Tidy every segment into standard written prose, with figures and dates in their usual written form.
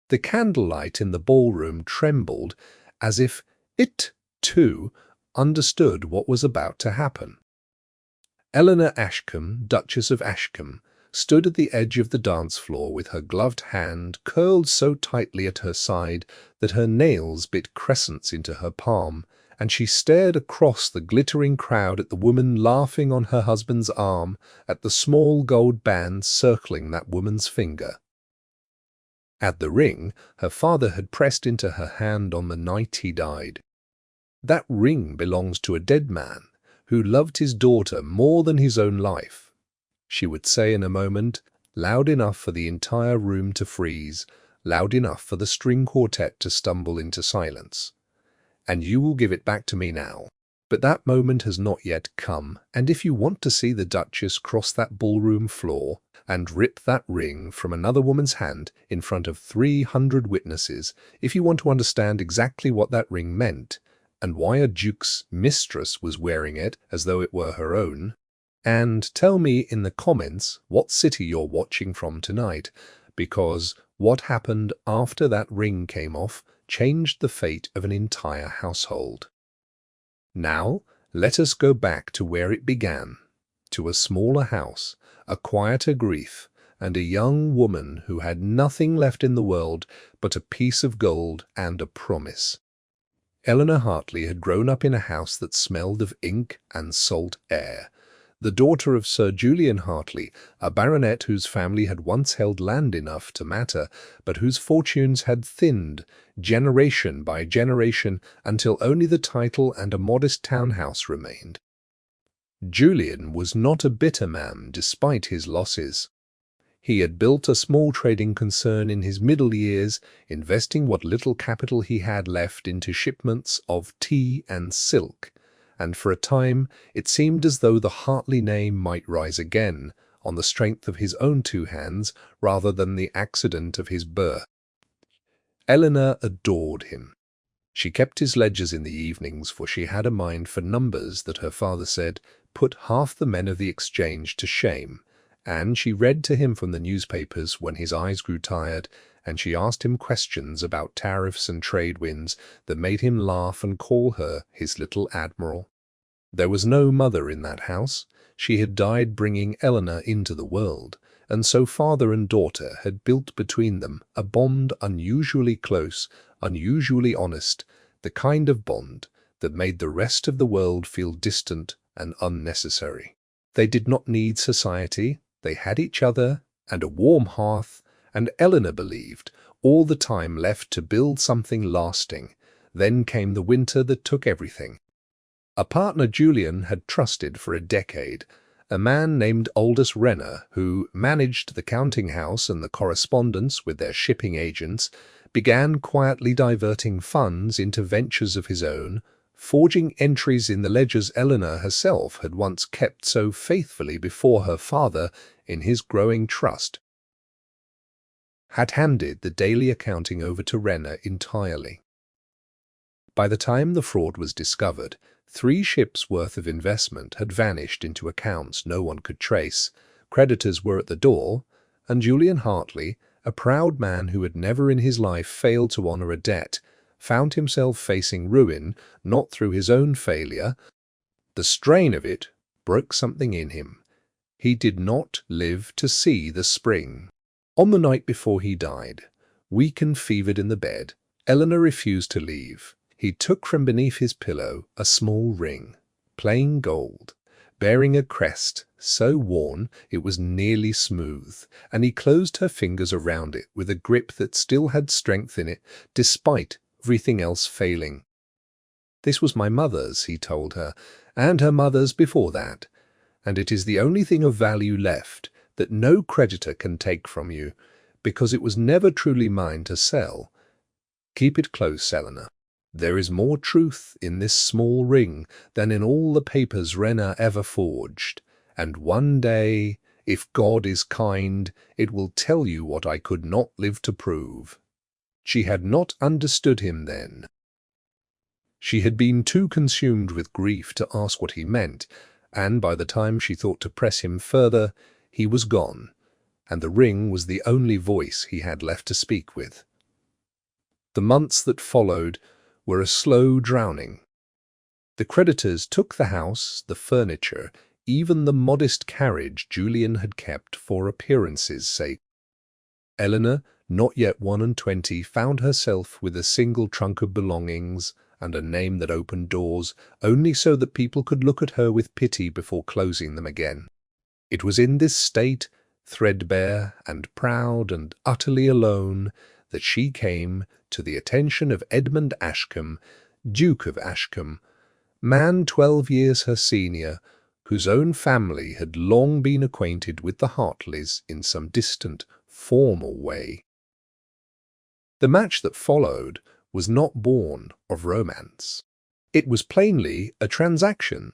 The candlelight in the ballroom trembled as if it, too, understood what was about to happen. Eleanor Ashcombe, Duchess of Ashcombe, stood at the edge of the dance floor with her gloved hand curled so tightly at her side that her nails bit crescents into her palm, and she stared across the glittering crowd at the woman laughing on her husband's arm, at the small gold band circling that woman's finger. At the ring her father had pressed into her hand on the night he died. That ring belongs to a dead man who loved his daughter more than his own life, she would say in a moment, loud enough for the entire room to freeze, loud enough for the string quartet to stumble into silence. And you will give it back to me now. But that moment has not yet come, and if you want to see the Duchess cross that ballroom floor and rip that ring from another woman's hand in front of 300 witnesses, if you want to understand exactly what that ring meant, and why a duke's mistress was wearing it as though it were her own, and tell me in the comments what city you're watching from tonight, because what happened after that ring came off changed the fate of an entire household. Now, let us go back to where it began, to a smaller house, a quieter grief, and a young woman who had nothing left in the world but a piece of gold and a promise. Eleanor Hartley had grown up in a house that smelled of ink and salt air, the daughter of Sir Julian Hartley, a baronet whose family had once held land enough to matter, but whose fortunes had thinned generation by generation until only the title and a modest townhouse remained. Julian was not a bitter man despite his losses. He had built a small trading concern in his middle years, investing what little capital he had left into shipments of tea and silk, and for a time it seemed as though the Hartley name might rise again, on the strength of his own two hands rather than the accident of his birth. Eleanor adored him. She kept his ledgers in the evenings, for she had a mind for numbers that her father said put half the men of the exchange to shame, and she read to him from the newspapers when his eyes grew tired, and she asked him questions about tariffs and trade winds that made him laugh and call her his little admiral. There was no mother in that house. She had died bringing Eleanor into the world, and so father and daughter had built between them a bond unusually close, unusually honest, the kind of bond that made the rest of the world feel distant and unnecessary. They did not need society. They had each other and a warm hearth, and Eleanor believed all the time left to build something lasting. Then came the winter that took everything. A partner Julian had trusted for a decade, a man named Aldous Renner, who managed the counting house and the correspondence with their shipping agents, began quietly diverting funds into ventures of his own, forging entries in the ledgers Eleanor herself had once kept so faithfully before her father in his growing trust, had handed the daily accounting over to Renner entirely. By the time the fraud was discovered, 3 ships' worth of investment had vanished into accounts no one could trace, creditors were at the door, and Julian Hartley, a proud man who had never in his life failed to honor a debt, found himself facing ruin, not through his own failure. The strain of it broke something in him. He did not live to see the spring. On the night before he died, weak and fevered in the bed, Eleanor refused to leave. He took from beneath his pillow a small ring, plain gold, bearing a crest so worn it was nearly smooth, and he closed her fingers around it with a grip that still had strength in it, despite everything else failing. "This was my mother's," he told her, "and her mother's before that, and it is the only thing of value left that no creditor can take from you, because it was never truly mine to sell. Keep it close, Eleanor. There is more truth in this small ring than in all the papers Renner ever forged, and one day, if God is kind, it will tell you what I could not live to prove." She had not understood him then. She had been too consumed with grief to ask what he meant, and by the time she thought to press him further, he was gone, and the ring was the only voice he had left to speak with. The months that followed were a slow drowning. The creditors took the house, the furniture, even the modest carriage Julian had kept for appearances' sake. Eleanor, not yet 21, found herself with a single trunk of belongings and a name that opened doors only so that people could look at her with pity before closing them again. It was in this state, threadbare and proud and utterly alone, that she came to the attention of Edmund Ashcombe, Duke of Ashcombe, man 12 years her senior, whose own family had long been acquainted with the Hartleys in some distant, formal way. The match that followed was not born of romance. It was plainly a transaction.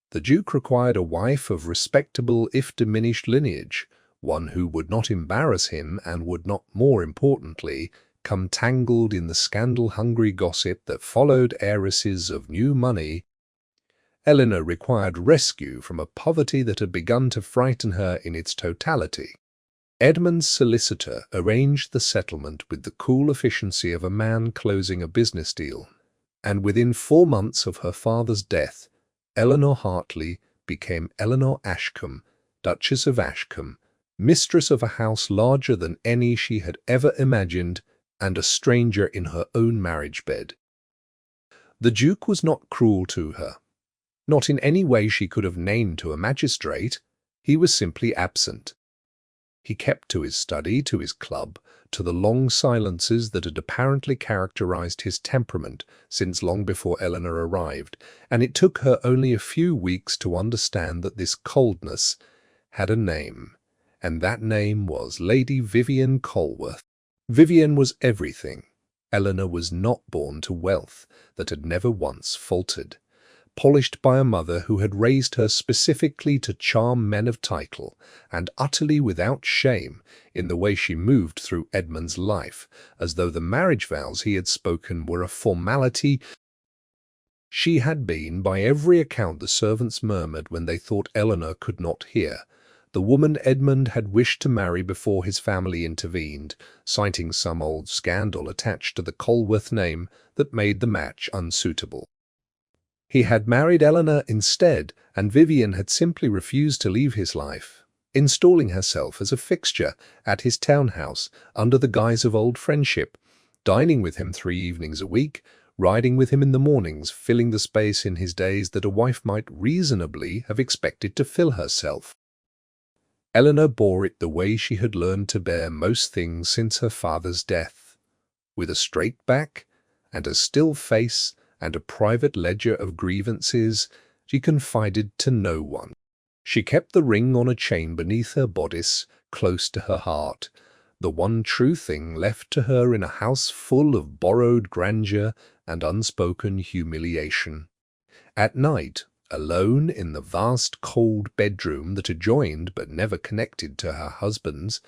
The Duke required a wife of respectable if diminished lineage, one who would not embarrass him and would not, more importantly, come tangled in the scandal-hungry gossip that followed heiresses of new money. Eleanor required rescue from a poverty that had begun to frighten her in its totality. Edmund's solicitor arranged the settlement with the cool efficiency of a man closing a business deal, and within 4 months of her father's death, Eleanor Hartley became Eleanor Ashcombe, Duchess of Ashcombe, mistress of a house larger than any she had ever imagined, and a stranger in her own marriage bed. The Duke was not cruel to her. Not in any way she could have named to a magistrate. He was simply absent. He kept to his study, to his club, to the long silences that had apparently characterized his temperament since long before Eleanor arrived, and it took her only a few weeks to understand that this coldness had a name, and that name was Lady Vivian Colworth. Vivian was everything. Eleanor was not born to wealth that had never once faltered. Polished by a mother who had raised her specifically to charm men of title, and utterly without shame in the way she moved through Edmund's life, as though the marriage vows he had spoken were a formality. She had been, by every account the servants murmured when they thought Eleanor could not hear, the woman Edmund had wished to marry before his family intervened, citing some old scandal attached to the Colworth name that made the match unsuitable. He had married Eleanor instead, and Vivian had simply refused to leave his life, installing herself as a fixture at his townhouse under the guise of old friendship, dining with him 3 evenings a week, riding with him in the mornings, filling the space in his days that a wife might reasonably have expected to fill herself. Eleanor bore it the way she had learned to bear most things since her father's death, with a straight back and a still face and a private ledger of grievances. She confided to no one. She kept the ring on a chain beneath her bodice, close to her heart, the one true thing left to her in a house full of borrowed grandeur and unspoken humiliation. At night, alone in the vast cold bedroom that adjoined but never connected to her husband's,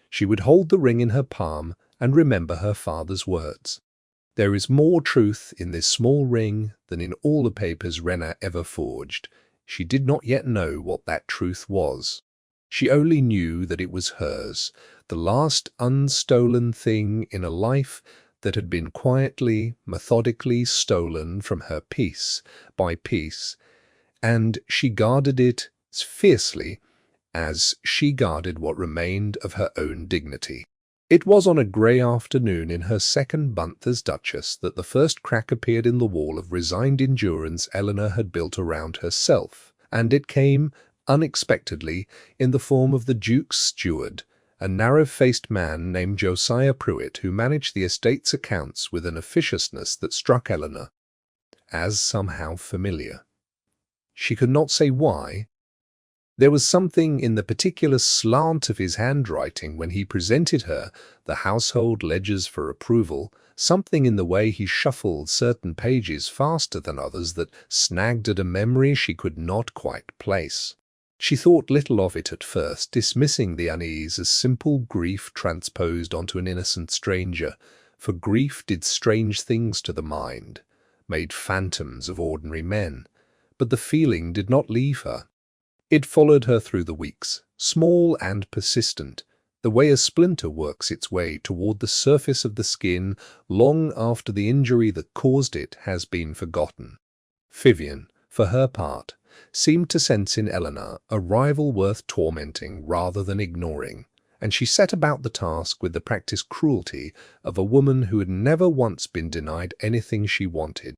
she would hold the ring in her palm and remember her father's words. There is more truth in this small ring than in all the papers Renner ever forged. She did not yet know what that truth was. She only knew that it was hers, the last unstolen thing in a life that had been quietly, methodically stolen from her piece by piece, and she guarded it as fiercely as she guarded what remained of her own dignity. It was on a grey afternoon in her 2nd month as Duchess that the first crack appeared in the wall of resigned endurance Eleanor had built around herself, and it came, unexpectedly, in the form of the Duke's steward, a narrow-faced man named Josiah Pruitt, who managed the estate's accounts with an officiousness that struck Eleanor as somehow familiar. She could not say why. There was something in the particular slant of his handwriting when he presented her the household ledgers for approval, something in the way he shuffled certain pages faster than others that snagged at a memory she could not quite place. She thought little of it at first, dismissing the unease as simple grief transposed onto an innocent stranger, for grief did strange things to the mind, made phantoms of ordinary men, but the feeling did not leave her. It followed her through the weeks, small and persistent, the way a splinter works its way toward the surface of the skin long after the injury that caused it has been forgotten. Vivian, for her part, seemed to sense in Eleanor a rival worth tormenting rather than ignoring, and she set about the task with the practiced cruelty of a woman who had never once been denied anything she wanted.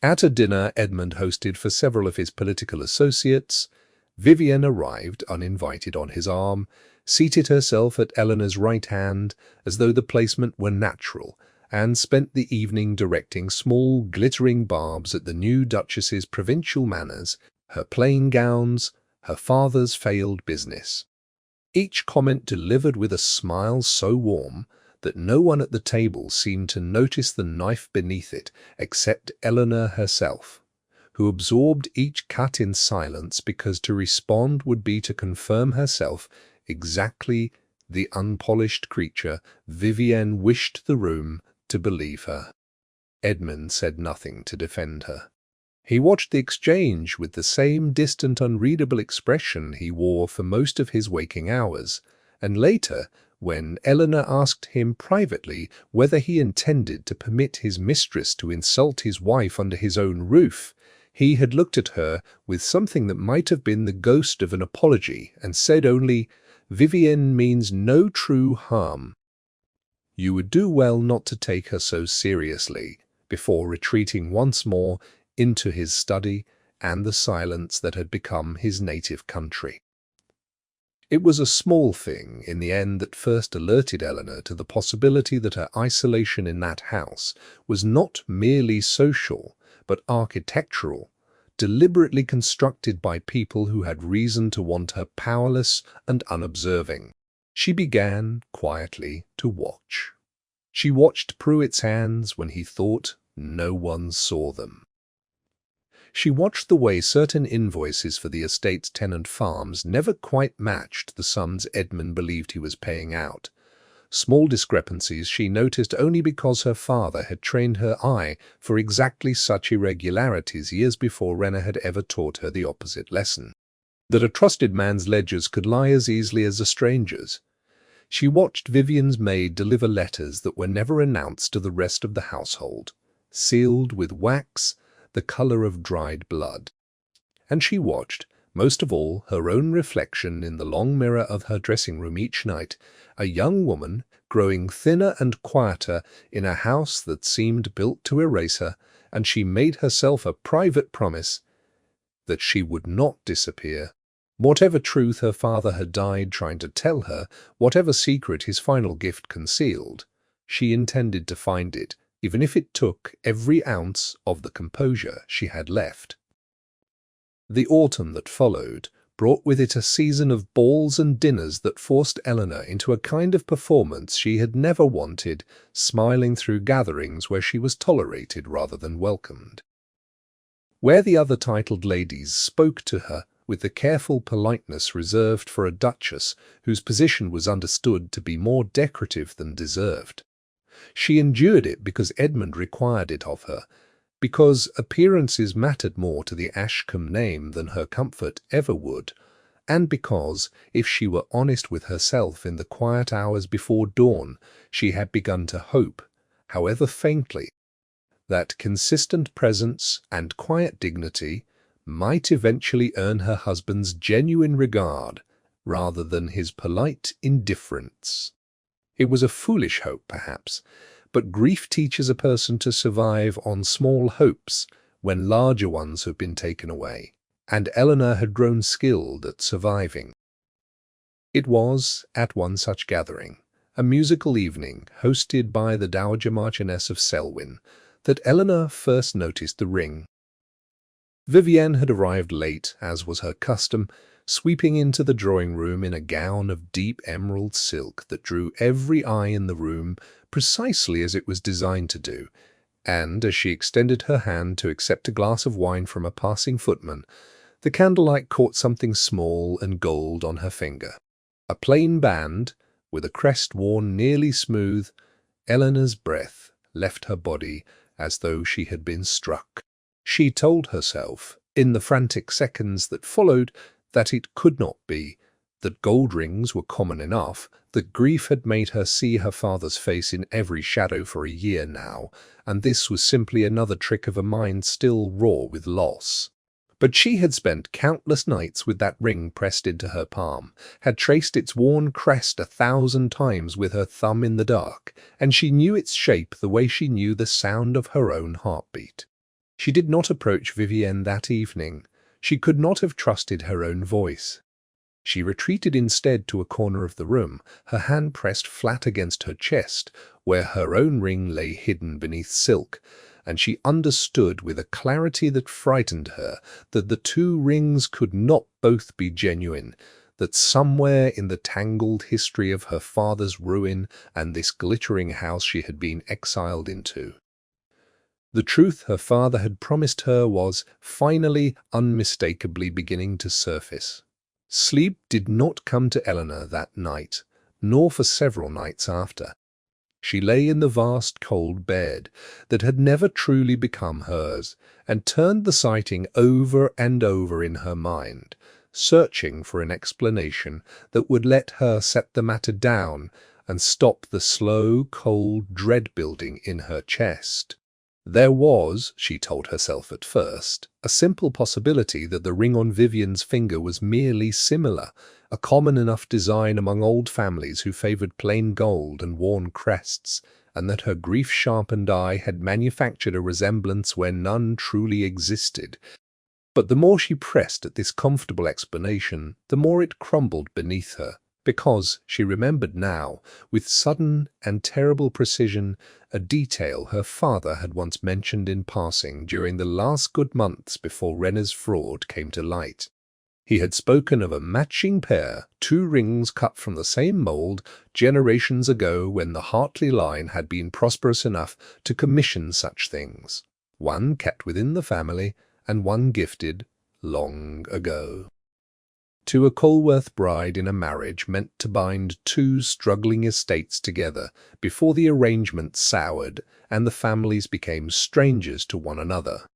At a dinner Edmund hosted for several of his political associates, Vivian arrived uninvited on his arm, seated herself at Eleanor's right hand as though the placement were natural, and spent the evening directing small glittering barbs at the new Duchess's provincial manners, her plain gowns, her father's failed business. Each comment delivered with a smile so warm that no one at the table seemed to notice the knife beneath it except Eleanor herself, who absorbed each cut in silence because to respond would be to confirm herself exactly the unpolished creature Vivienne wished the room to believe her. Edmund said nothing to defend her. He watched the exchange with the same distant, unreadable expression he wore for most of his waking hours, and later, when Eleanor asked him privately whether he intended to permit his mistress to insult his wife under his own roof, he had looked at her with something that might have been the ghost of an apology and said only, "Vivienne means no true harm. You would do well not to take her so seriously," before retreating once more into his study and the silence that had become his native country. It was a small thing in the end that first alerted Eleanor to the possibility that her isolation in that house was not merely social, but architectural, deliberately constructed by people who had reason to want her powerless and unobserving. She began, quietly, to watch. She watched Pruitt's hands when he thought no one saw them. She watched the way certain invoices for the estate's tenant farms never quite matched the sums Edmund believed he was paying out. Small discrepancies she noticed only because her father had trained her eye for exactly such irregularities years before Renner had ever taught her the opposite lesson, that a trusted man's ledgers could lie as easily as a stranger's. She watched Vivian's maid deliver letters that were never announced to the rest of the household, sealed with wax the color of dried blood. And she watched, most of all, her own reflection in the long mirror of her dressing room each night, a young woman growing thinner and quieter in a house that seemed built to erase her, and she made herself a private promise that she would not disappear. Whatever truth her father had died trying to tell her, whatever secret his final gift concealed, she intended to find it, even if it took every ounce of the composure she had left. The autumn that followed brought with it a season of balls and dinners that forced Eleanor into a kind of performance she had never wanted, smiling through gatherings where she was tolerated rather than welcomed. Where the other titled ladies spoke to her with the careful politeness reserved for a duchess whose position was understood to be more decorative than deserved, she endured it because Edmund required it of her, because appearances mattered more to the Ashcombe name than her comfort ever would, and because, if she were honest with herself in the quiet hours before dawn, she had begun to hope, however faintly, that consistent presence and quiet dignity might eventually earn her husband's genuine regard rather than his polite indifference. It was a foolish hope, perhaps, but grief teaches a person to survive on small hopes when larger ones have been taken away, and Eleanor had grown skilled at surviving. It was, at one such gathering, a musical evening hosted by the Dowager Marchioness of Selwyn, that Eleanor first noticed the ring. Vivienne had arrived late, as was her custom, sweeping into the drawing-room in a gown of deep emerald silk that drew every eye in the room precisely as it was designed to do, and as she extended her hand to accept a glass of wine from a passing footman, the candlelight caught something small and gold on her finger. A plain band, with a crest worn nearly smooth. Eleanor's breath left her body as though she had been struck. She told herself, in the frantic seconds that followed, that it could not be, that gold rings were common enough, The grief had made her see her father's face in every shadow for a year now, and this was simply another trick of a mind still raw with loss. But she had spent countless nights with that ring pressed into her palm, had traced its worn crest 1,000 times with her thumb in the dark, and she knew its shape the way she knew the sound of her own heartbeat. She did not approach Vivienne that evening. She could not have trusted her own voice. She retreated instead to a corner of the room, her hand pressed flat against her chest, where her own ring lay hidden beneath silk, and she understood with a clarity that frightened her that the two rings could not both be genuine, that somewhere in the tangled history of her father's ruin and this glittering house she had been exiled into, the truth her father had promised her was finally unmistakably beginning to surface. Sleep did not come to Eleanor that night, nor for several nights after. She lay in the vast cold bed that had never truly become hers, and turned the sighting over and over in her mind, searching for an explanation that would let her set the matter down and stop the slow, cold dread building in her chest. There was, she told herself at first, a simple possibility that the ring on Vivienne's finger was merely similar, a common enough design among old families who favoured plain gold and worn crests, and that her grief-sharpened eye had manufactured a resemblance where none truly existed. But the more she pressed at this comfortable explanation, the more it crumbled beneath her, because she remembered now, with sudden and terrible precision, a detail her father had once mentioned in passing during the last good months before Renner's fraud came to light. He had spoken of a matching pair, two rings cut from the same mould, generations ago when the Hartley line had been prosperous enough to commission such things. One kept within the family, and one gifted long ago to a Colworth bride in a marriage meant to bind two struggling estates together before the arrangement soured and the families became strangers to one another.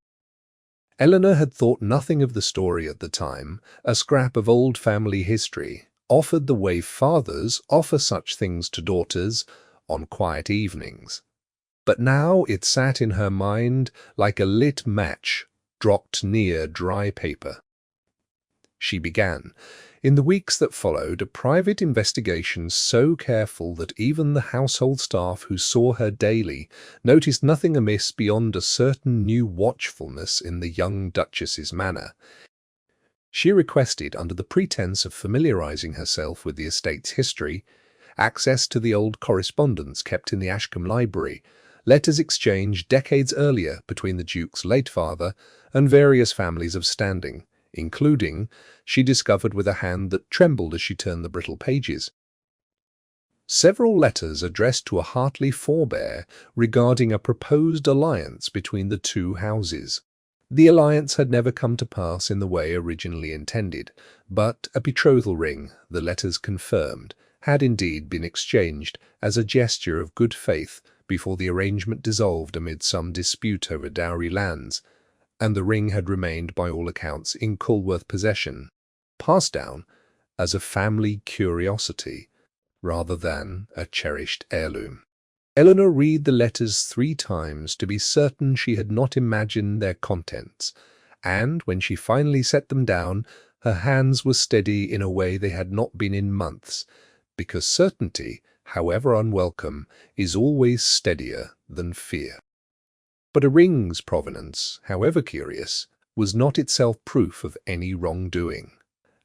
Eleanor had thought nothing of the story at the time, a scrap of old family history, offered the way fathers offer such things to daughters on quiet evenings. But now it sat in her mind like a lit match dropped near dry paper. She began, in the weeks that followed, a private investigation so careful that even the household staff who saw her daily noticed nothing amiss beyond a certain new watchfulness in the young Duchess's manner. She requested, under the pretense of familiarizing herself with the estate's history, access to the old correspondence kept in the Ashcombe Library, letters exchanged decades earlier between the Duke's late father and various families of standing, including, she discovered with a hand that trembled as she turned the brittle pages, several letters addressed to a Hartley forebear regarding a proposed alliance between the two houses. The alliance had never come to pass in the way originally intended, but a betrothal ring, the letters confirmed, had indeed been exchanged as a gesture of good faith before the arrangement dissolved amid some dispute over dowry lands, and the ring had remained by all accounts in Colworth possession, passed down as a family curiosity rather than a cherished heirloom. Eleanor read the letters 3 times to be certain she had not imagined their contents, and when she finally set them down, her hands were steady in a way they had not been in months, because certainty, however unwelcome, is always steadier than fear. But a ring's provenance, however curious, was not itself proof of any wrongdoing,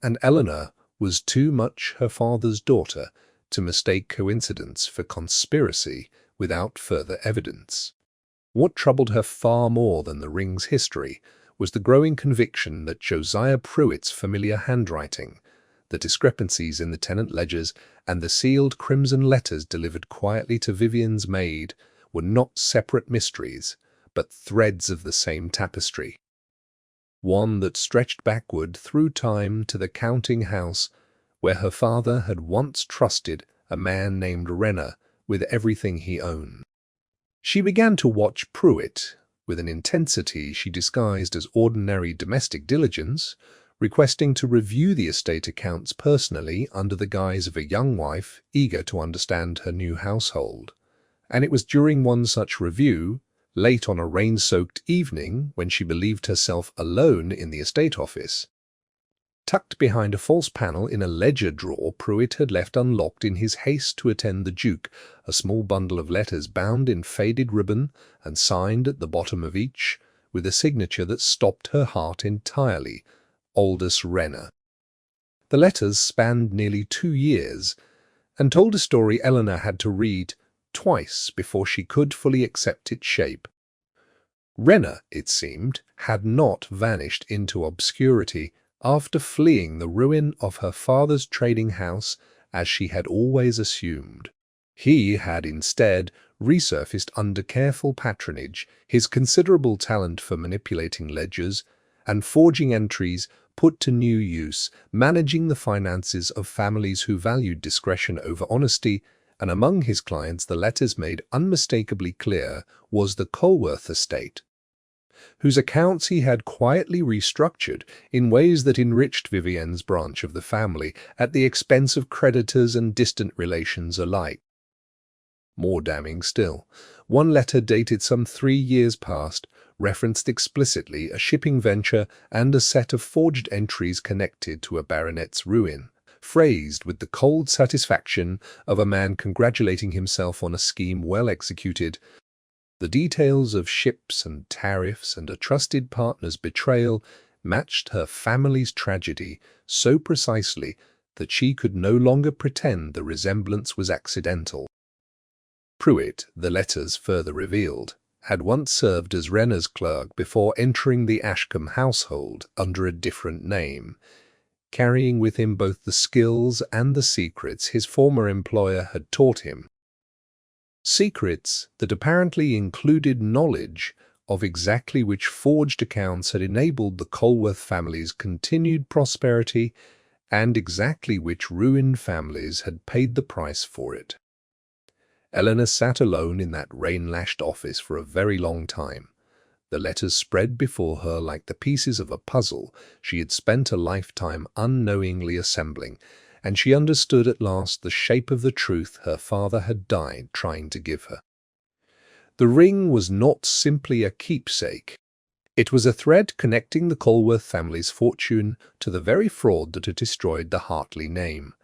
and Eleanor was too much her father's daughter to mistake coincidence for conspiracy without further evidence. What troubled her far more than the ring's history was the growing conviction that Josiah Pruitt's familiar handwriting, the discrepancies in the tenant ledgers, and the sealed crimson letters delivered quietly to Vivienne's maid were not separate mysteries, but threads of the same tapestry, one that stretched backward through time to the counting house where her father had once trusted a man named Renner with everything he owned. She began to watch Pruitt with an intensity she disguised as ordinary domestic diligence, requesting to review the estate accounts personally under the guise of a young wife eager to understand her new household. And it was during one such review, late on a rain-soaked evening when she believed herself alone in the estate office. Tucked behind a false panel in a ledger drawer Pruitt had left unlocked in his haste to attend the Duke, a small bundle of letters bound in faded ribbon and signed at the bottom of each, with a signature that stopped her heart entirely, Aldous Renner. The letters spanned nearly 2 years, and told a story Eleanor had to read twice before she could fully accept its shape. Renner, it seemed, had not vanished into obscurity after fleeing the ruin of her father's trading house as she had always assumed. He had instead resurfaced under careful patronage, his considerable talent for manipulating ledgers and forging entries put to new use, managing the finances of families who valued discretion over honesty, and among his clients the letters made unmistakably clear was the Colworth estate, whose accounts he had quietly restructured in ways that enriched Vivienne's branch of the family at the expense of creditors and distant relations alike. More damning still, one letter dated some 3 years past referenced explicitly a shipping venture and a set of forged entries connected to a baronet's ruin, phrased with the cold satisfaction of a man congratulating himself on a scheme well executed. The details of ships and tariffs and a trusted partner's betrayal matched her family's tragedy so precisely that she could no longer pretend the resemblance was accidental. Pruitt, the letters further revealed, had once served as Renner's clerk before entering the Ashcombe household under a different name, carrying with him both the skills and the secrets his former employer had taught him. Secrets that apparently included knowledge of exactly which forged accounts had enabled the Colworth family's continued prosperity and exactly which ruined families had paid the price for it. Eleanor sat alone in that rain-lashed office for a very long time, the letters spread before her like the pieces of a puzzle she had spent a lifetime unknowingly assembling, and she understood at last the shape of the truth her father had died trying to give her. The ring was not simply a keepsake. It was a thread connecting the Colworth family's fortune to the very fraud that had destroyed the Hartley name,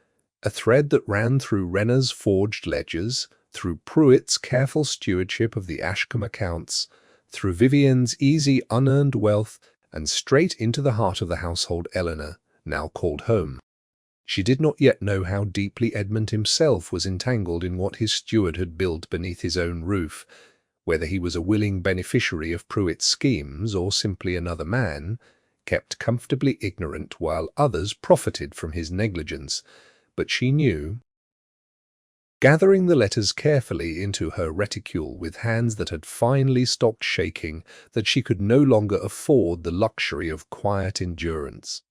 a thread that ran through Renner's forged ledgers, through Pruitt's careful stewardship of the Ashcombe accounts, through Vivienne's easy unearned wealth, and straight into the heart of the household Eleanor now called home. She did not yet know how deeply Edmund himself was entangled in what his steward had built beneath his own roof, whether he was a willing beneficiary of Pruitt's schemes or simply another man, kept comfortably ignorant while others profited from his negligence. But she knew. Gathering the letters carefully into her reticule with hands that had finally stopped shaking, that she could no longer afford the luxury of quiet endurance.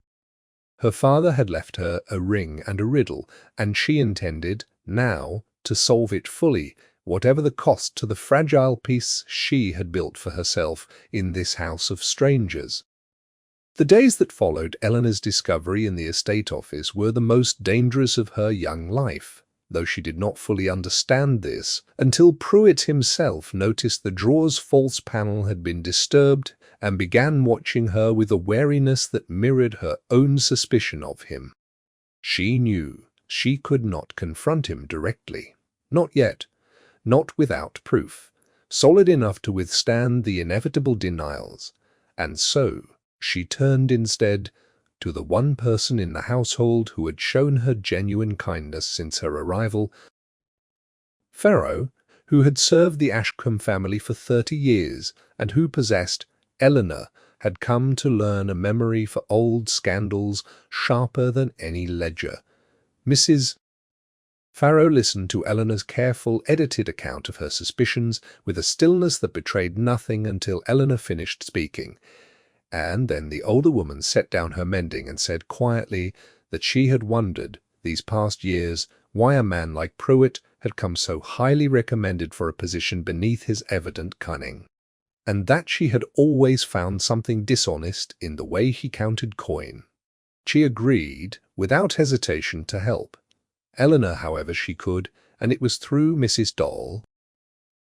Her father had left her a ring and a riddle, and she intended, now, to solve it fully, whatever the cost to the fragile peace she had built for herself in this house of strangers. The days that followed Eleanor's discovery in the estate office were the most dangerous of her young life, though she did not fully understand this until Pruitt himself noticed the drawer's false panel had been disturbed and began watching her with a wariness that mirrored her own suspicion of him. She knew she could not confront him directly. Not yet. Not without proof, solid enough to withstand the inevitable denials. And so she turned instead to the one person in the household who had shown her genuine kindness since her arrival, Farrow, who had served the Ashcombe family for 30 years and who possessed Eleanor, had come to learn a memory for old scandals sharper than any ledger. Mrs. Farrow listened to Eleanor's careful, edited account of her suspicions with a stillness that betrayed nothing until Eleanor finished speaking. And then the older woman set down her mending and said quietly that she had wondered, these past years, why a man like Pruitt had come so highly recommended for a position beneath his evident cunning, and that she had always found something dishonest in the way he counted coin. She agreed, without hesitation, to help. Eleanor, however, she could, and it was through Mrs. Doll.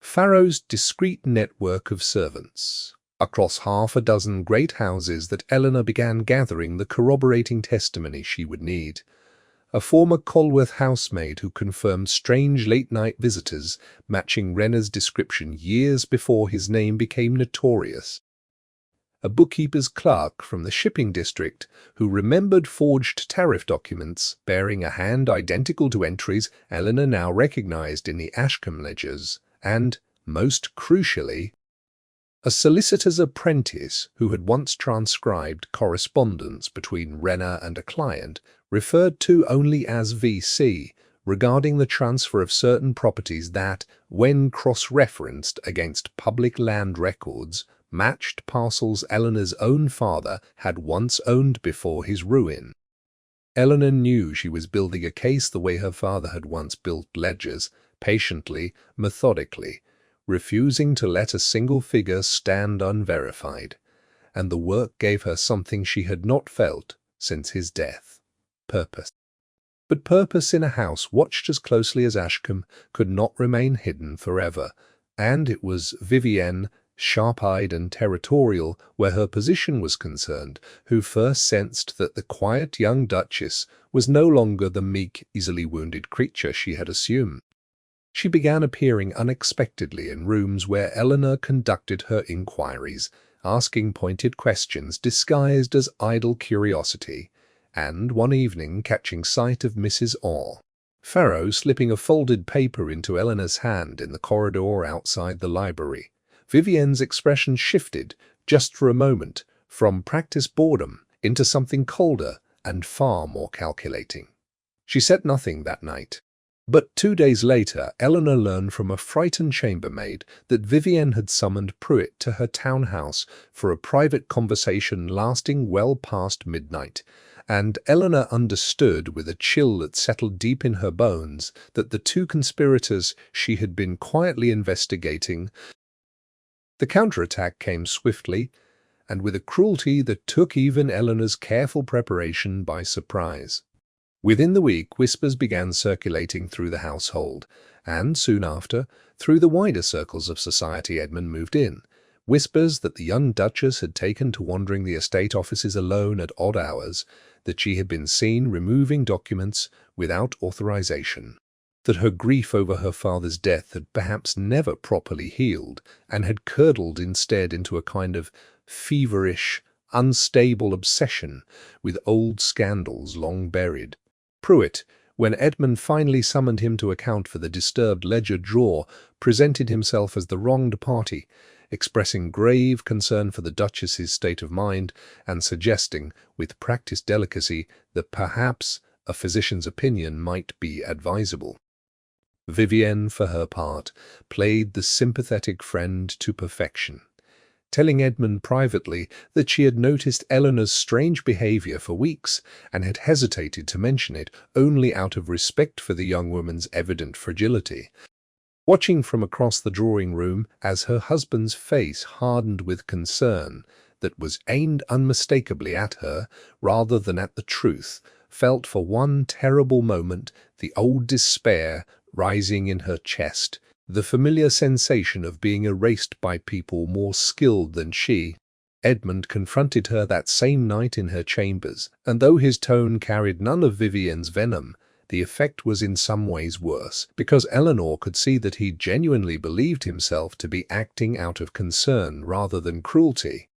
Pharaoh's discreet network of servants. Across half a dozen great houses that Eleanor began gathering the corroborating testimony she would need. A former Colworth housemaid who confirmed strange late-night visitors matching Renner's description years before his name became notorious. A bookkeeper's clerk from the shipping district who remembered forged tariff documents bearing a hand identical to entries Eleanor now recognized in the Ashcombe ledgers, and, most crucially, a solicitor's apprentice who had once transcribed correspondence between Renner and a client, referred to only as VC, regarding the transfer of certain properties that, when cross-referenced against public land records, matched parcels Eleanor's own father had once owned before his ruin. Eleanor knew she was building a case the way her father had once built ledgers, patiently, methodically, refusing to let a single figure stand unverified, and the work gave her something she had not felt since his death: purpose. But purpose in a house watched as closely as Ashcombe could not remain hidden forever, and it was Vivienne, sharp-eyed and territorial where her position was concerned, who first sensed that the quiet young Duchess was no longer the meek, easily wounded creature she had assumed. She began appearing unexpectedly in rooms where Eleanor conducted her inquiries, asking pointed questions disguised as idle curiosity, and one evening catching sight of Mrs. Pharaoh slipping a folded paper into Eleanor's hand in the corridor outside the library. Vivienne's expression shifted, just for a moment, from practiced boredom into something colder and far more calculating. She said nothing that night. But 2 days later, Eleanor learned from a frightened chambermaid that Vivienne had summoned Pruitt to her townhouse for a private conversation lasting well past midnight, and Eleanor understood with a chill that settled deep in her bones that the two conspirators she had been quietly investigating. The counterattack came swiftly, and with a cruelty that took even Eleanor's careful preparation by surprise. Within the week, whispers began circulating through the household, and soon after, through the wider circles of society Edmund moved in. Whispers that the young Duchess had taken to wandering the estate offices alone at odd hours, that she had been seen removing documents without authorization, that her grief over her father's death had perhaps never properly healed, and had curdled instead into a kind of feverish, unstable obsession with old scandals long buried. Pruitt, when Edmund finally summoned him to account for the disturbed ledger drawer, presented himself as the wronged party, expressing grave concern for the Duchess's state of mind and suggesting, with practiced delicacy, that perhaps a physician's opinion might be advisable. Vivienne, for her part, played the sympathetic friend to perfection, telling Edmund privately that she had noticed Eleanor's strange behavior for weeks and had hesitated to mention it only out of respect for the young woman's evident fragility. Watching from across the drawing-room as her husband's face hardened with concern that was aimed unmistakably at her rather than at the truth, felt for one terrible moment the old despair rising in her chest, the familiar sensation of being erased by people more skilled than she. Edmund confronted her that same night in her chambers, and though his tone carried none of Vivienne's venom, the effect was in some ways worse, because Eleanor could see that he genuinely believed himself to be acting out of concern rather than cruelty.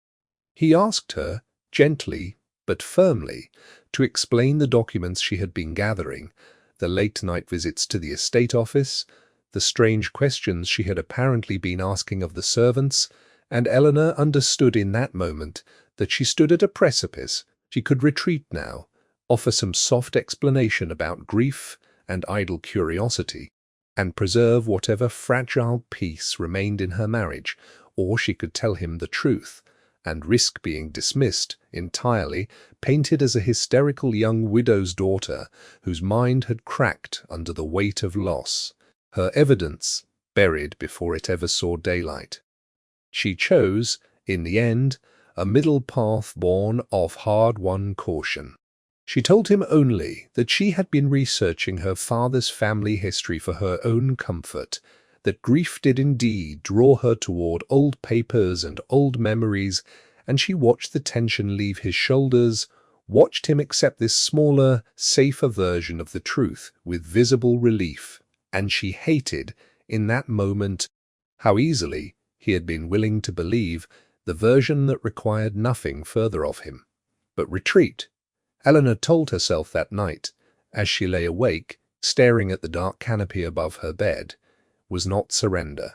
He asked her, gently but firmly, to explain the documents she had been gathering, the late-night visits to the estate office, the strange questions she had apparently been asking of the servants, and Eleanor understood in that moment that she stood at a precipice. She could retreat now, offer some soft explanation about grief and idle curiosity, and preserve whatever fragile peace remained in her marriage, or she could tell him the truth, and risk being dismissed entirely, painted as a hysterical young widow's daughter whose mind had cracked under the weight of loss, her evidence buried before it ever saw daylight. She chose, in the end, a middle path born of hard-won caution. She told him only that she had been researching her father's family history for her own comfort, that grief did indeed draw her toward old papers and old memories, and she watched the tension leave his shoulders, watched him accept this smaller, safer version of the truth with visible relief, and she hated, in that moment, how easily he had been willing to believe the version that required nothing further of him but retreat. Eleanor told herself that night, as she lay awake, staring at the dark canopy above her bed, was not surrender.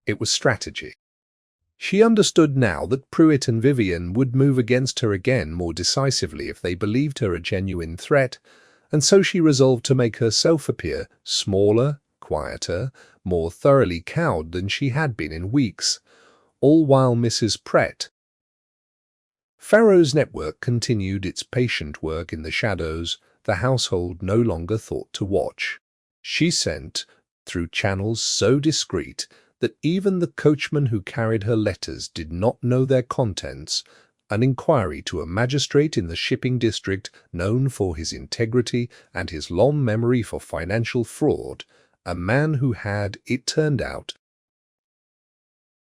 It was strategy. She understood now that Pruitt and Vivian would move against her again more decisively if they believed her a genuine threat, and so she resolved to make herself appear smaller, quieter, more thoroughly cowed than she had been in weeks, all while Mrs. Pratt. Farrow's network continued its patient work in the shadows the household no longer thought to watch. She sent, through channels so discreet that even the coachman who carried her letters did not know their contents, an inquiry to a magistrate in the shipping district known for his integrity and his long memory for financial fraud, a man who had, it turned out,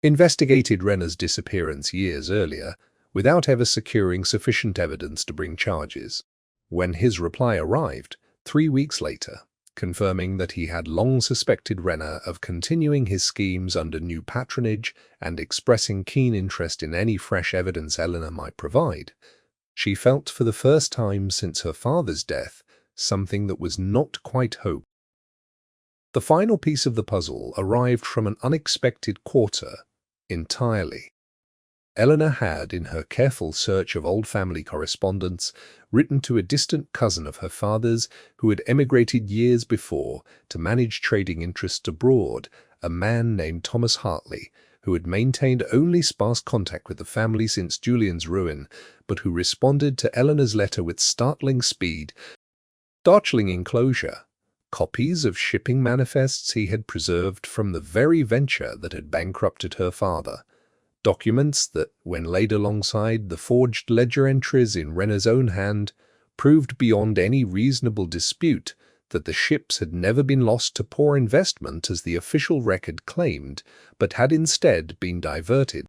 investigated Renner's disappearance years earlier, without ever securing sufficient evidence to bring charges. When his reply arrived, 3 weeks later, confirming that he had long suspected Renner of continuing his schemes under new patronage and expressing keen interest in any fresh evidence Eleanor might provide, she felt for the first time since her father's death something that was not quite hope. The final piece of the puzzle arrived from an unexpected quarter entirely. Eleanor had, in her careful search of old family correspondence, written to a distant cousin of her father's who had emigrated years before to manage trading interests abroad, a man named Thomas Hartley, who had maintained only sparse contact with the family since Julian's ruin, but who responded to Eleanor's letter with startling speed, startling enclosure, copies of shipping manifests he had preserved from the very venture that had bankrupted her father. Documents that, when laid alongside the forged ledger entries in Renner's own hand, proved beyond any reasonable dispute that the ships had never been lost to poor investment as the official record claimed, but had instead been diverted.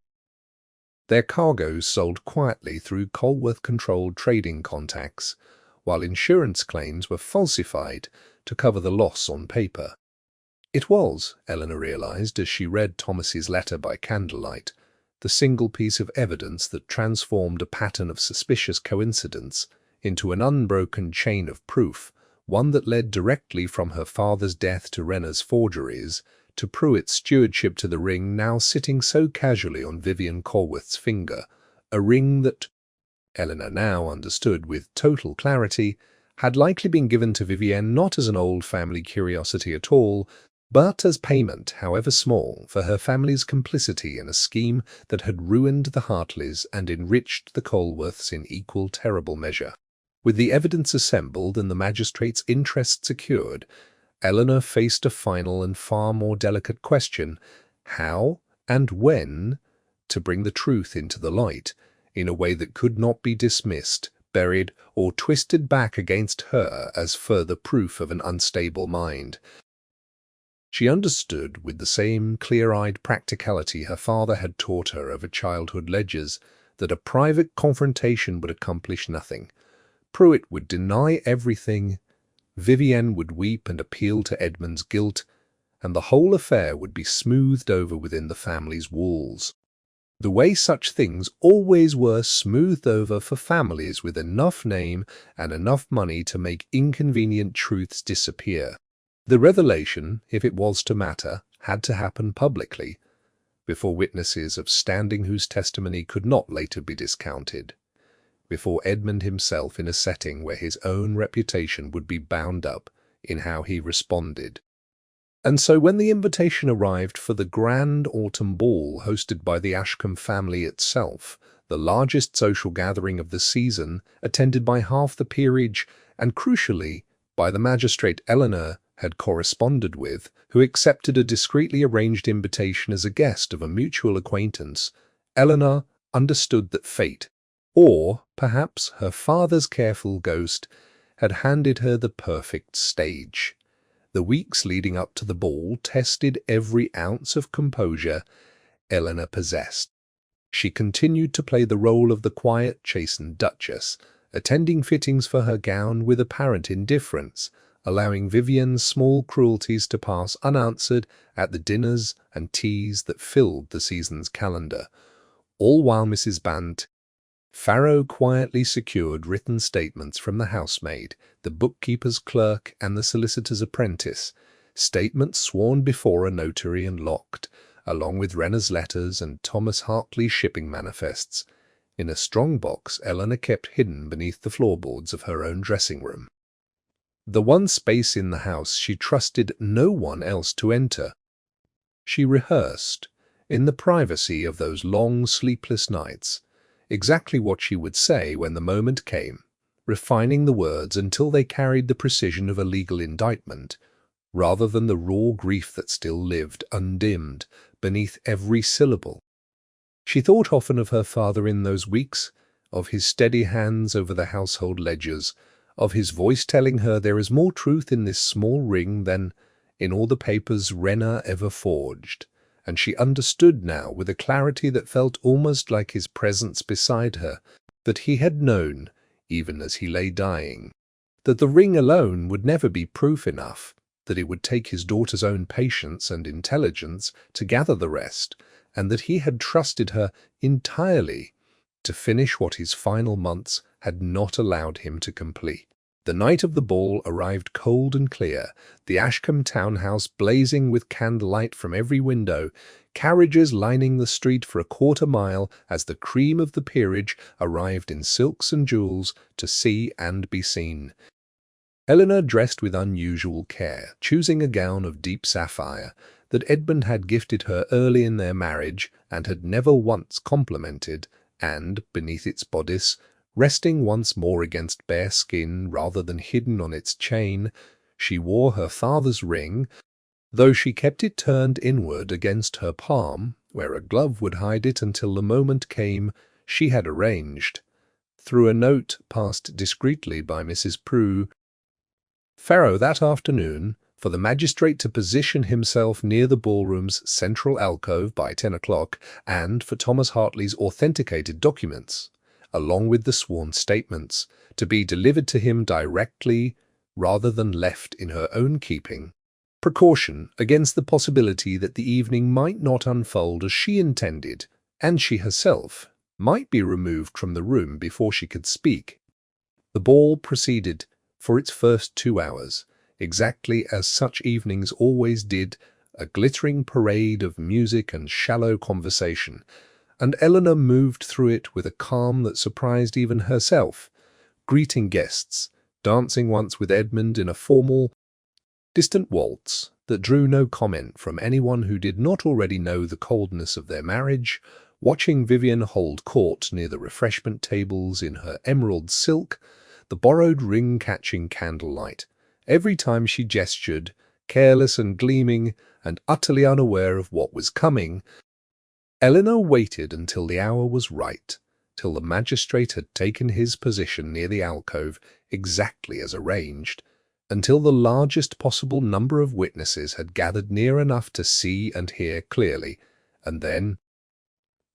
Their cargoes sold quietly through Colworth-controlled trading contacts, while insurance claims were falsified to cover the loss on paper. It was, Eleanor realized as she read Thomas's letter by candlelight, the single piece of evidence that transformed a pattern of suspicious coincidence into an unbroken chain of proof, one that led directly from her father's death to Renner's forgeries, to Pruitt's stewardship to the ring now sitting so casually on Vivian Colworth's finger, a ring that, Eleanor now understood with total clarity, had likely been given to Vivienne not as an old family curiosity at all, but as payment, however small, for her family's complicity in a scheme that had ruined the Hartleys and enriched the Colworths in equal terrible measure. With the evidence assembled and the magistrate's interest secured, Eleanor faced a final and far more delicate question: how and when to bring the truth into the light in a way that could not be dismissed, buried, or twisted back against her as further proof of an unstable mind. She understood with the same clear-eyed practicality her father had taught her of her childhood ledgers that a private confrontation would accomplish nothing. Pruitt would deny everything, Vivienne would weep and appeal to Edmund's guilt, and the whole affair would be smoothed over within the family's walls. The way such things always were smoothed over for families with enough name and enough money to make inconvenient truths disappear. The revelation, if it was to matter, had to happen publicly, before witnesses of standing whose testimony could not later be discounted, before Edmund himself in a setting where his own reputation would be bound up in how he responded. And so when the invitation arrived for the grand autumn ball hosted by the Ashcombe family itself, the largest social gathering of the season, attended by half the peerage, and crucially, by the magistrate Eleanor had corresponded with, who accepted a discreetly arranged invitation as a guest of a mutual acquaintance, Eleanor understood that fate Or perhaps her father's careful ghost had handed her the perfect stage. The weeks leading up to the ball tested every ounce of composure Eleanor possessed. She continued to play the role of the quiet, chastened Duchess, attending fittings for her gown with apparent indifference, allowing Vivian's small cruelties to pass unanswered at the dinners and teas that filled the season's calendar, all while Mrs. Farrow quietly secured written statements from the housemaid, the bookkeeper's clerk, and the solicitor's apprentice, statements sworn before a notary and locked, along with Renner's letters and Thomas Hartley's shipping manifests, in a strong box Eleanor kept hidden beneath the floorboards of her own dressing room. The one space in the house she trusted no one else to enter. She rehearsed, in the privacy of those long, sleepless nights, exactly what she would say when the moment came, refining the words until they carried the precision of a legal indictment, rather than the raw grief that still lived, undimmed, beneath every syllable. She thought often of her father in those weeks, of his steady hands over the household ledgers, of his voice telling her there is more truth in this small ring than in all the papers Renner ever forged, and she understood now with a clarity that felt almost like his presence beside her, that he had known, even as he lay dying, that the ring alone would never be proof enough, that it would take his daughter's own patience and intelligence to gather the rest, and that he had trusted her entirely to finish what his final months had not allowed him to complete. The night of the ball arrived cold and clear, the Ashcombe townhouse blazing with candlelight from every window, carriages lining the street for a quarter-mile as the cream of the peerage arrived in silks and jewels to see and be seen. Eleanor dressed with unusual care, choosing a gown of deep sapphire that Edmund had gifted her early in their marriage and had never once complimented, and, beneath its bodice, resting once more against bare skin rather than hidden on its chain, she wore her father's ring, though she kept it turned inward against her palm, where a glove would hide it until the moment came she had arranged. Through a note passed discreetly by Mrs. Farrow that afternoon, for the magistrate to position himself near the ballroom's central alcove by 10 o'clock, and for Thomas Hartley's authenticated documents, along with the sworn statements, to be delivered to him directly rather than left in her own keeping. Precaution against the possibility that the evening might not unfold as she intended, and she herself might be removed from the room before she could speak. The ball proceeded for its first 2 hours, exactly as such evenings always did, a glittering parade of music and shallow conversation, and Eleanor moved through it with a calm that surprised even herself, greeting guests, dancing once with Edmund in a formal, distant waltz that drew no comment from anyone who did not already know the coldness of their marriage, watching Vivian hold court near the refreshment tables in her emerald silk, the borrowed ring-catching candlelight, every time she gestured, careless and gleaming, and utterly unaware of what was coming. Eleanor waited until the hour was right, till the magistrate had taken his position near the alcove exactly as arranged, until the largest possible number of witnesses had gathered near enough to see and hear clearly, and then,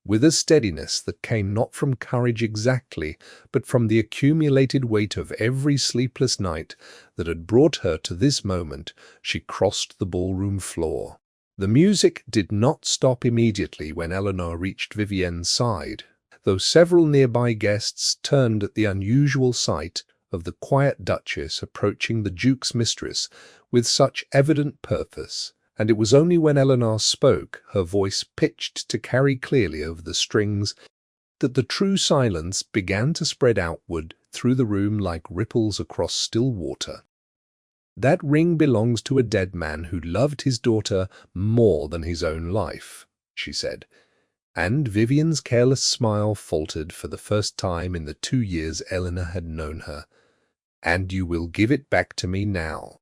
with a steadiness that came not from courage exactly, but from the accumulated weight of every sleepless night that had brought her to this moment, she crossed the ballroom floor. The music did not stop immediately when Eleanor reached Vivien's side, though several nearby guests turned at the unusual sight of the quiet Duchess approaching the Duke's mistress with such evident purpose, and it was only when Eleanor spoke, her voice pitched to carry clearly over the strings, that the true silence began to spread outward through the room like ripples across still water. "That ring belongs to a dead man who loved his daughter more than his own life," she said, and Vivian's careless smile faltered for the first time in the 2 years Eleanor had known her. "And you will give it back to me now."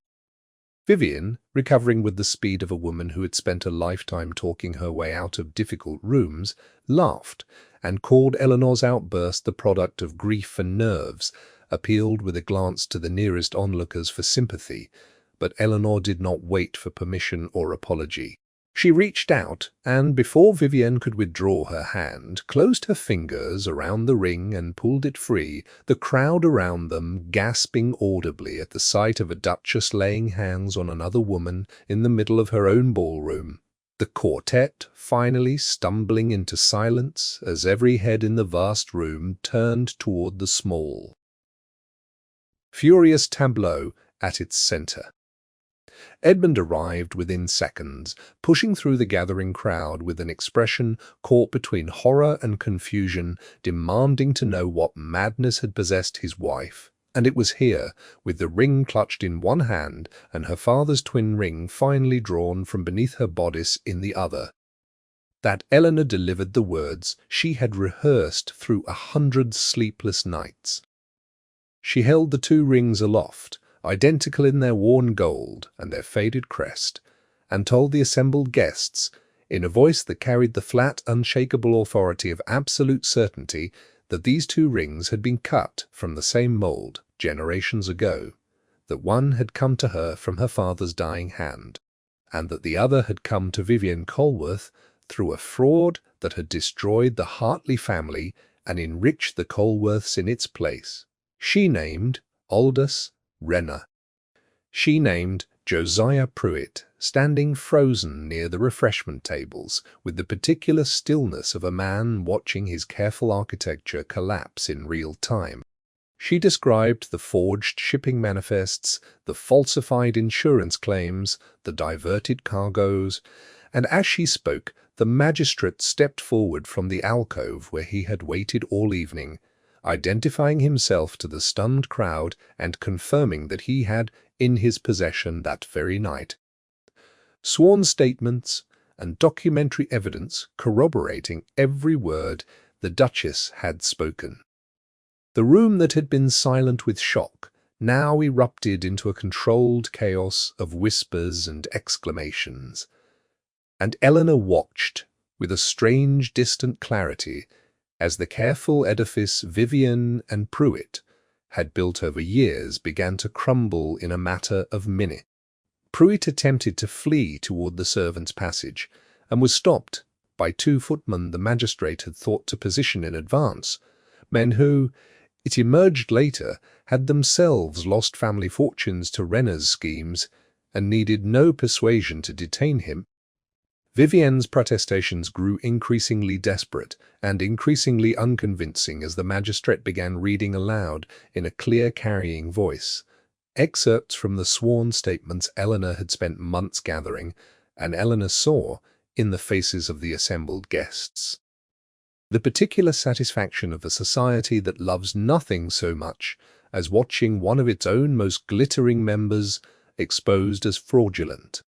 Vivian, recovering with the speed of a woman who had spent a lifetime talking her way out of difficult rooms, laughed, and called Eleanor's outburst the product of grief and nerves, appealed with a glance to the nearest onlookers for sympathy, but Eleanor did not wait for permission or apology. She reached out, and before Vivienne could withdraw her hand, closed her fingers around the ring and pulled it free, the crowd around them gasping audibly at the sight of a duchess laying hands on another woman in the middle of her own ballroom. The quartet finally stumbling into silence as every head in the vast room turned toward the small, furious tableau at its center. Edmund arrived within seconds, pushing through the gathering crowd with an expression caught between horror and confusion, demanding to know what madness had possessed his wife. And it was here, with the ring clutched in one hand and her father's twin ring finally drawn from beneath her bodice in the other, that Eleanor delivered the words she had rehearsed through 100 sleepless nights. She held the two rings aloft, identical in their worn gold and their faded crest, and told the assembled guests, in a voice that carried the flat, unshakable authority of absolute certainty, that these two rings had been cut from the same mold generations ago, that one had come to her from her father's dying hand, and that the other had come to Vivienne Colworth through a fraud that had destroyed the Hartley family and enriched the Colworths in its place. She named Aldous Renner. She named Josiah Pruitt, standing frozen near the refreshment tables with the particular stillness of a man watching his careful architecture collapse in real time. She described the forged shipping manifests, the falsified insurance claims, the diverted cargoes, and as she spoke, the magistrate stepped forward from the alcove where he had waited all evening, identifying himself to the stunned crowd and confirming that he had in his possession that very night sworn statements and documentary evidence corroborating every word the Duchess had spoken. The room that had been silent with shock now erupted into a controlled chaos of whispers and exclamations, and Eleanor watched with a strange distant clarity as the careful edifice Vivienne and Pruitt had built over years began to crumble in a matter of minutes. Pruitt attempted to flee toward the servants' passage and was stopped by two footmen the magistrate had thought to position in advance, men who, it emerged later, had themselves lost family fortunes to Renner's schemes and needed no persuasion to detain him. Vivienne's protestations grew increasingly desperate and increasingly unconvincing as the magistrate began reading aloud in a clear, carrying voice excerpts from the sworn statements Eleanor had spent months gathering, and Eleanor saw in the faces of the assembled guests the particular satisfaction of a society that loves nothing so much as watching one of its own most glittering members exposed as fraudulent.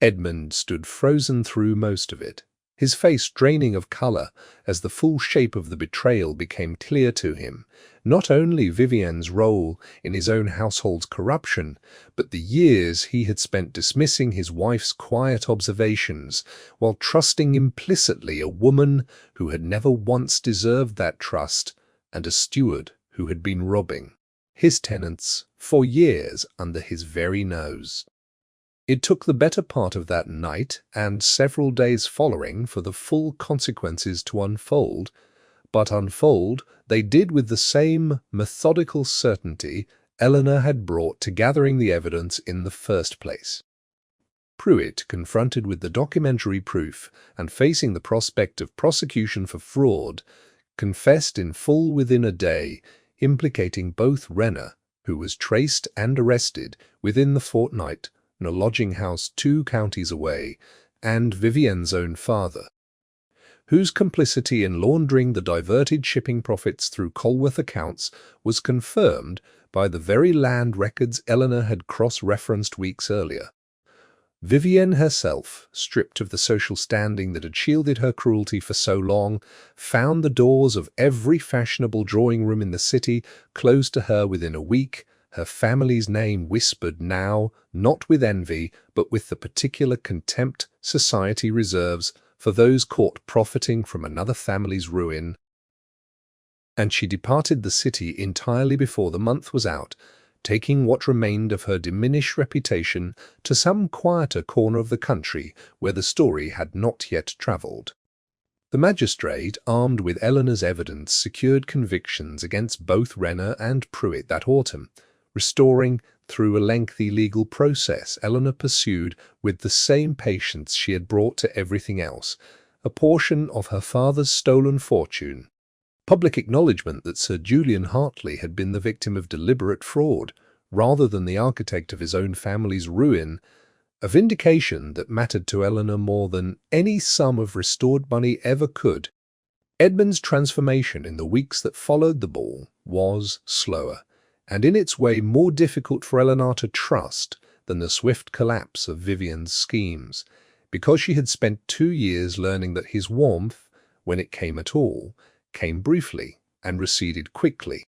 Edmund stood frozen through most of it, his face draining of color as the full shape of the betrayal became clear to him, not only Vivienne's role in his own household's corruption, but the years he had spent dismissing his wife's quiet observations while trusting implicitly a woman who had never once deserved that trust and a steward who had been robbing his tenants for years under his very nose. It took the better part of that night and several days following for the full consequences to unfold, but unfold they did with the same methodical certainty Eleanor had brought to gathering the evidence in the first place. Pruitt, confronted with the documentary proof and facing the prospect of prosecution for fraud, confessed in full within a day, implicating both Renner, who was traced and arrested within the fortnight in a lodging house 2 counties away, and Vivienne's own father, whose complicity in laundering the diverted shipping profits through Colworth accounts was confirmed by the very land records Eleanor had cross-referenced weeks earlier. Vivienne herself, stripped of the social standing that had shielded her cruelty for so long, found the doors of every fashionable drawing-room in the city closed to her within a week, her family's name whispered now, not with envy, but with the particular contempt society reserves for those caught profiting from another family's ruin. and she departed the city entirely before the month was out, taking what remained of her diminished reputation to some quieter corner of the country where the story had not yet travelled. The magistrate, armed with Eleanor's evidence, secured convictions against both Renner and Pruitt that autumn, restoring, through a lengthy legal process Eleanor pursued with the same patience she had brought to everything else, a portion of her father's stolen fortune. Public acknowledgment that Sir Julian Hartley had been the victim of deliberate fraud, rather than the architect of his own family's ruin, a vindication that mattered to Eleanor more than any sum of restored money ever could. Edmund's transformation in the weeks that followed the ball was slower, and in its way more difficult for Eleanor to trust than the swift collapse of Vivian's schemes, because she had spent 2 years learning that his warmth, when it came at all, came briefly and receded quickly,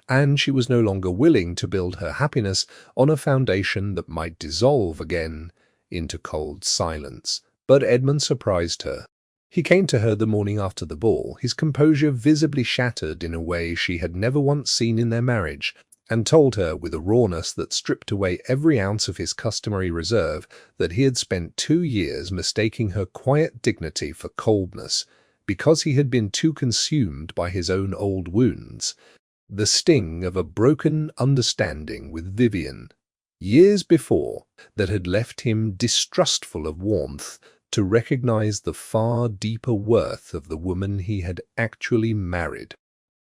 and she was no longer willing to build her happiness on a foundation that might dissolve again into cold silence. But Edmund surprised her. He came to her the morning after the ball, his composure visibly shattered in a way she had never once seen in their marriage, and told her with a rawness that stripped away every ounce of his customary reserve that he had spent 2 years mistaking her quiet dignity for coldness, because he had been too consumed by his own old wounds, the sting of a broken understanding with Vivian, years before, that had left him distrustful of warmth to recognize the far deeper worth of the woman he had actually married.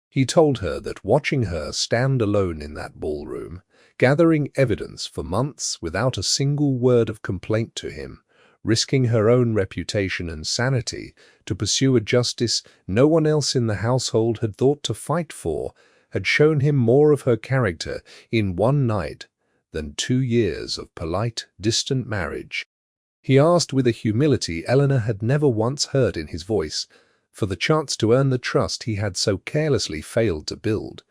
He told her that watching her stand alone in that ballroom, gathering evidence for months without a single word of complaint to him, risking her own reputation and sanity to pursue a justice no one else in the household had thought to fight for, had shown him more of her character in one night than 2 years of polite, distant marriage. He asked with a humility Eleanor had never once heard in his voice, for the chance to earn the trust he had so carelessly failed to build,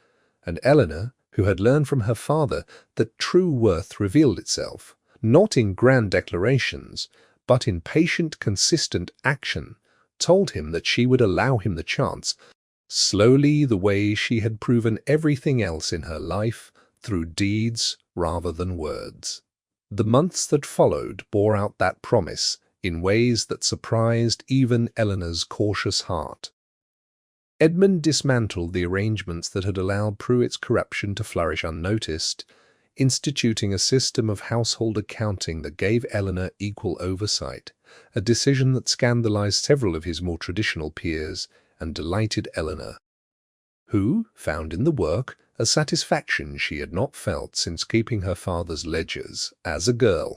and Eleanor, who had learned from her father that true worth revealed itself, not in grand declarations, but in patient, consistent action, told him that she would allow him the chance, slowly, the way she had proven everything else in her life, through deeds rather than words. The months that followed bore out that promise in ways that surprised even Eleanor's cautious heart. Edmund dismantled the arrangements that had allowed Pruitt's corruption to flourish unnoticed, instituting a system of household accounting that gave Eleanor equal oversight, a decision that scandalized several of his more traditional peers and delighted Eleanor, who found in the work a satisfaction she had not felt since keeping her father's ledgers as a girl.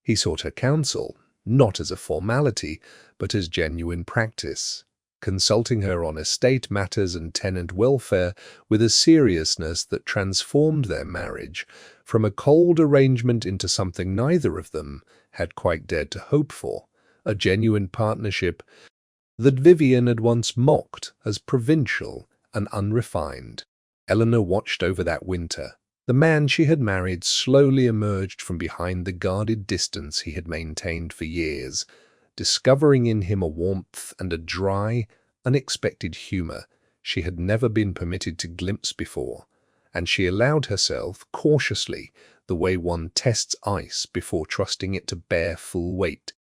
He sought her counsel, not as a formality, but as genuine practice, consulting her on estate matters and tenant welfare with a seriousness that transformed their marriage from a cold arrangement into something neither of them had quite dared to hope for, a genuine partnership that Vivian had once mocked as provincial and unrefined. Eleanor watched over that winter. The man she had married slowly emerged from behind the guarded distance he had maintained for years, discovering in him a warmth and a dry, unexpected humor she had never been permitted to glimpse before, and she allowed herself, cautiously, the way one tests ice before trusting it to bear full weight,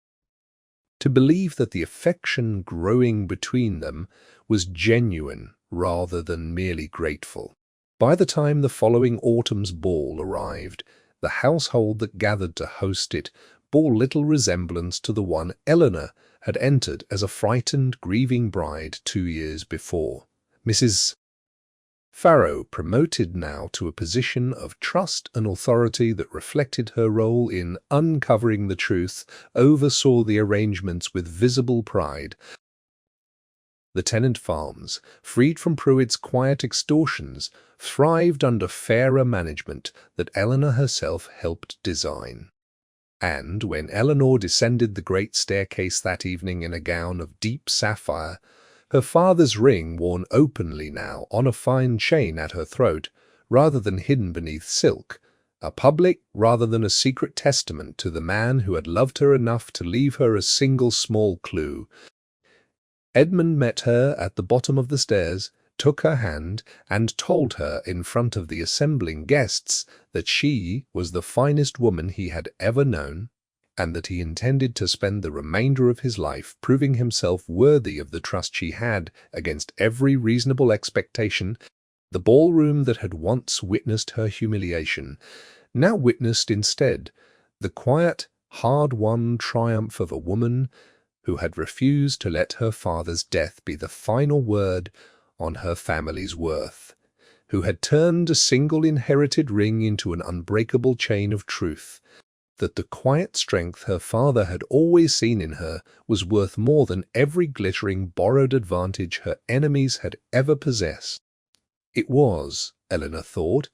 to believe that the affection growing between them was genuine rather than merely grateful. By the time the following autumn's ball arrived, the household that gathered to host it bore little resemblance to the one Eleanor had entered as a frightened, grieving bride 2 years before. Mrs. Farrow, promoted now to a position of trust and authority that reflected her role in uncovering the truth, oversaw the arrangements with visible pride. The tenant farms, freed from Pruitt's quiet extortions, thrived under fairer management that Eleanor herself helped design. And when Eleanor descended the great staircase that evening in a gown of deep sapphire, her father's ring worn openly now on a fine chain at her throat, rather than hidden beneath silk, a public rather than a secret testament to the man who had loved her enough to leave her a single small clue, Edmund met her at the bottom of the stairs, took her hand and told her in front of the assembling guests that she was the finest woman he had ever known, and that he intended to spend the remainder of his life proving himself worthy of the trust she had against every reasonable expectation. The ballroom that had once witnessed her humiliation now witnessed instead the quiet, hard-won triumph of a woman who had refused to let her father's death be the final word on her family's worth, who had turned a single inherited ring into an unbreakable chain of truth, that the quiet strength her father had always seen in her was worth more than every glittering borrowed advantage her enemies had ever possessed. It was, Eleanor thought,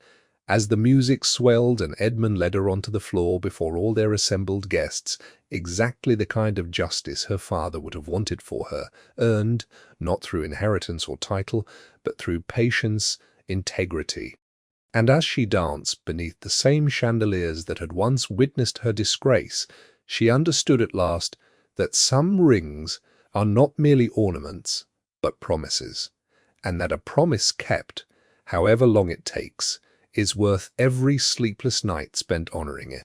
as the music swelled and Edmund led her onto the floor before all their assembled guests, exactly the kind of justice her father would have wanted for her, earned, not through inheritance or title, but through patience, integrity. And as she danced beneath the same chandeliers that had once witnessed her disgrace, she understood at last that some rings are not merely ornaments, but promises, and that a promise kept, however long it takes, is worth every sleepless night spent honoring it.